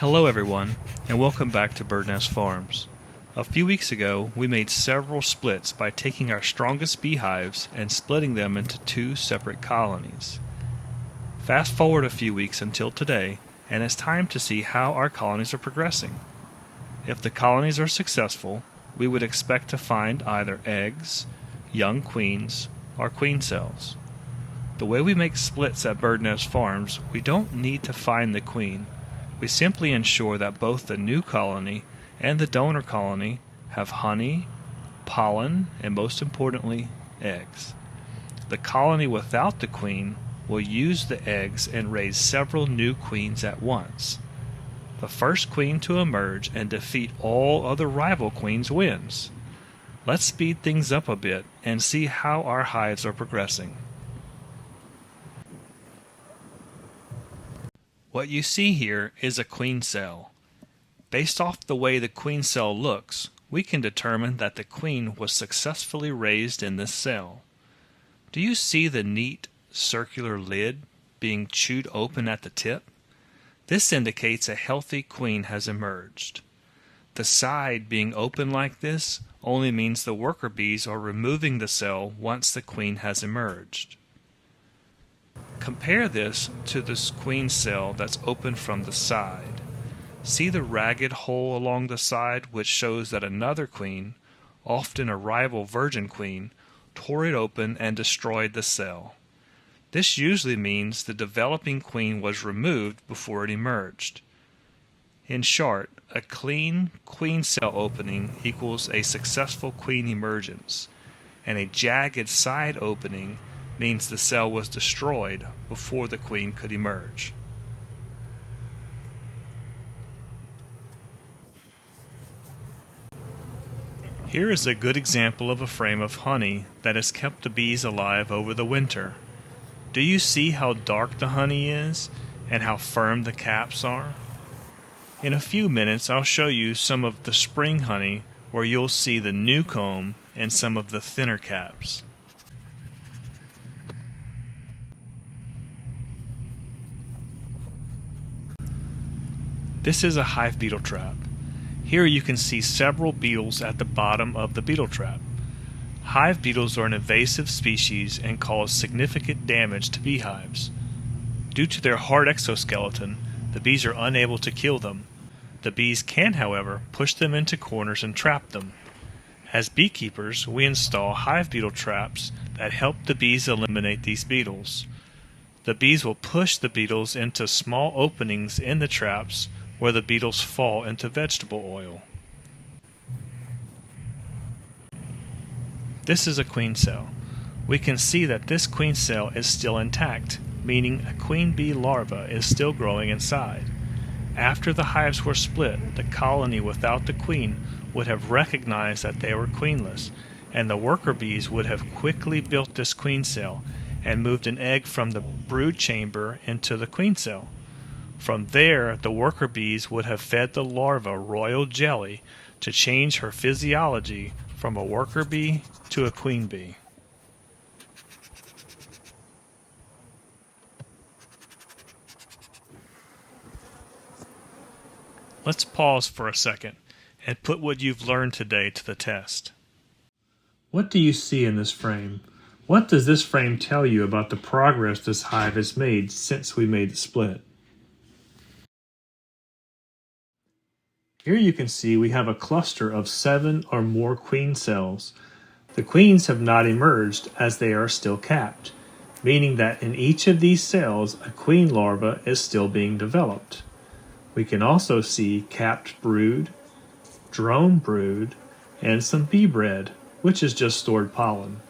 Hello everyone, and welcome back to Birdnest Farms. A few weeks ago, we made several splits by taking our strongest beehives and splitting them into two separate colonies. Fast forward a few weeks until today, and it's time to see how our colonies are progressing. If the colonies are successful, we would expect to find either eggs, young queens, or queen cells. The way we make splits at Birdnest Farms, we don't need to find the queen. We simply ensure that both the new colony and the donor colony have honey, pollen, and most importantly, eggs. The colony without the queen will use the eggs and raise several new queens at once. The first queen to emerge and defeat all other rival queens wins. Let's speed things up a bit and see how our hives are progressing. What you see here is a queen cell. Based off the way the queen cell looks, we can determine that the queen was successfully raised in this cell. Do you see the neat circular lid being chewed open at the tip? This indicates a healthy queen has emerged. The side being open like this only means the worker bees are removing the cell once the queen has emerged. Compare this to this queen cell that's open from the side. See the ragged hole along the side, which shows that another queen, often a rival virgin queen, tore it open and destroyed the cell. This usually means the developing queen was removed before it emerged. In short, a clean queen cell opening equals a successful queen emergence, and a jagged side opening means the cell was destroyed before the queen could emerge. Here is a good example of a frame of honey that has kept the bees alive over the winter. Do you see how dark the honey is and how firm the caps are? In a few minutes I'll show you some of the spring honey where you'll see the new comb and some of the thinner caps. This is a hive beetle trap. Here you can see several beetles at the bottom of the beetle trap. Hive beetles are an invasive species and cause significant damage to beehives. Due to their hard exoskeleton, the bees are unable to kill them. The bees can, however, push them into corners and trap them. As beekeepers, we install hive beetle traps that help the bees eliminate these beetles. The bees will push the beetles into small openings in the traps where the beetles fall into vegetable oil. This is a queen cell. We can see that this queen cell is still intact, meaning a queen bee larva is still growing inside. After the hives were split, the colony without the queen would have recognized that they were queenless, and the worker bees would have quickly built this queen cell and moved an egg from the brood chamber into the queen cell. From there, the worker bees would have fed the larva royal jelly to change her physiology from a worker bee to a queen bee. Let's pause for a second and put what you've learned today to the test. What do you see in this frame? What does this frame tell you about the progress this hive has made since we made the split? Here you can see we have a cluster of 7 or more queen cells. The queens have not emerged as they are still capped, meaning that in each of these cells a queen larva is still being developed. We can also see capped brood, drone brood, and some bee bread, which is just stored pollen.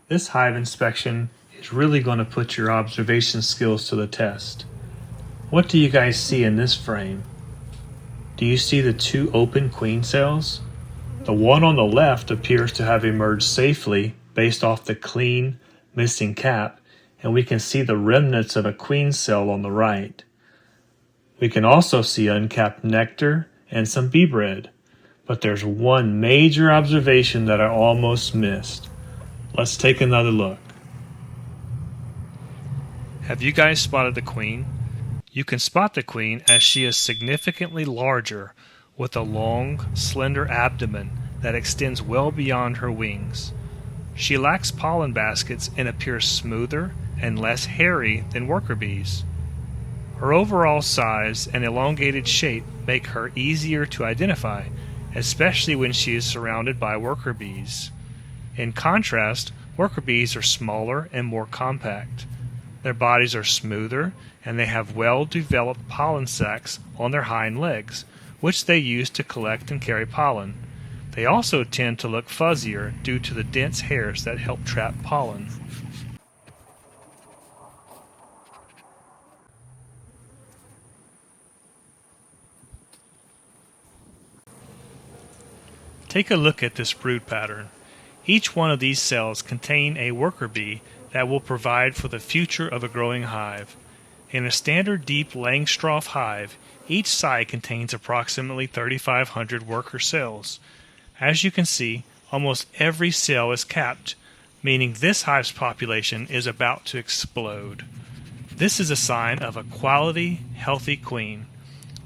This hive inspection is really going to put your observation skills to the test. What do you guys see in this frame? Do you see the 2 open queen cells? The one on the left appears to have emerged safely based off the clean, missing cap, and we can see the remnants of a queen cell on the right. We can also see uncapped nectar and some bee bread. But there's one major observation that I almost missed. Let's take another look. Have you guys spotted the queen? You can spot the queen as she is significantly larger, with a long, slender abdomen that extends well beyond her wings. She lacks pollen baskets and appears smoother and less hairy than worker bees. Her overall size and elongated shape make her easier to identify, especially when she is surrounded by worker bees. In contrast, worker bees are smaller and more compact. Their bodies are smoother and they have well-developed pollen sacs on their hind legs, which they use to collect and carry pollen. They also tend to look fuzzier due to the dense hairs that help trap pollen. Take a look at this brood pattern. Each one of these cells contain a worker bee that will provide for the future of a growing hive. In a standard deep Langstroth hive, each side contains approximately 3,500 worker cells. As you can see, almost every cell is capped, meaning this hive's population is about to explode. This is a sign of a quality, healthy queen.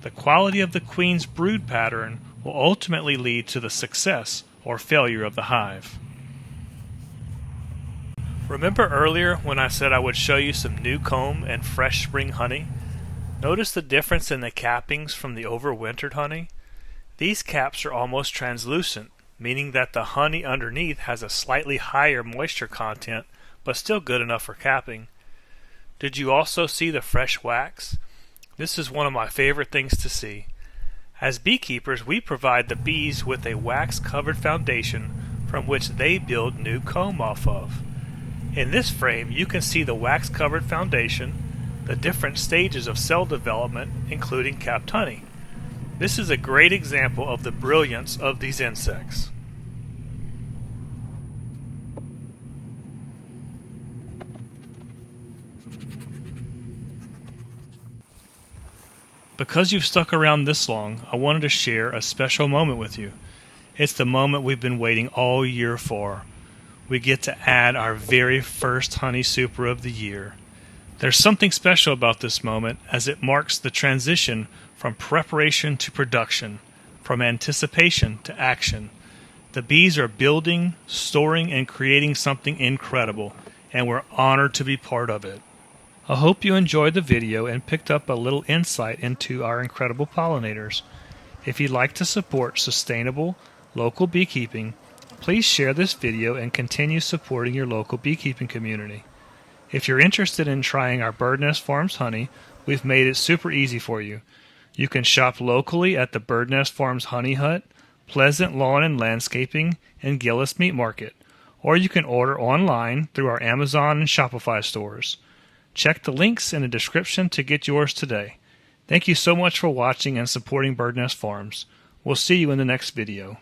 The quality of the queen's brood pattern will ultimately lead to the success or failure of the hive. Remember earlier when I said I would show you some new comb and fresh spring honey? Notice the difference in the cappings from the overwintered honey? These caps are almost translucent, meaning that the honey underneath has a slightly higher moisture content, but still good enough for capping. Did you also see the fresh wax? This is one of my favorite things to see. As beekeepers, we provide the bees with a wax-covered foundation from which they build new comb off of. In this frame, you can see the wax-covered foundation, the different stages of cell development, including capped honey. This is a great example of the brilliance of these insects. Because you've stuck around this long, I wanted to share a special moment with you. It's the moment we've been waiting all year for. We get to add our very first honey super of the year. There's something special about this moment as it marks the transition from preparation to production, from anticipation to action. The bees are building, storing, and creating something incredible, and we're honored to be part of it. I hope you enjoyed the video and picked up a little insight into our incredible pollinators. If you'd like to support sustainable, local beekeeping, please share this video and continue supporting your local beekeeping community. If you're interested in trying our Birdnest Farms honey, we've made it super easy for you. You can shop locally at the Birdnest Farms Honey Hut, Pleasant Lawn and Landscaping, and Gillis Meat Market, or you can order online through our Amazon and Shopify stores. Check the links in the description to get yours today. Thank you so much for watching and supporting Birdnest Farms. We'll see you in the next video.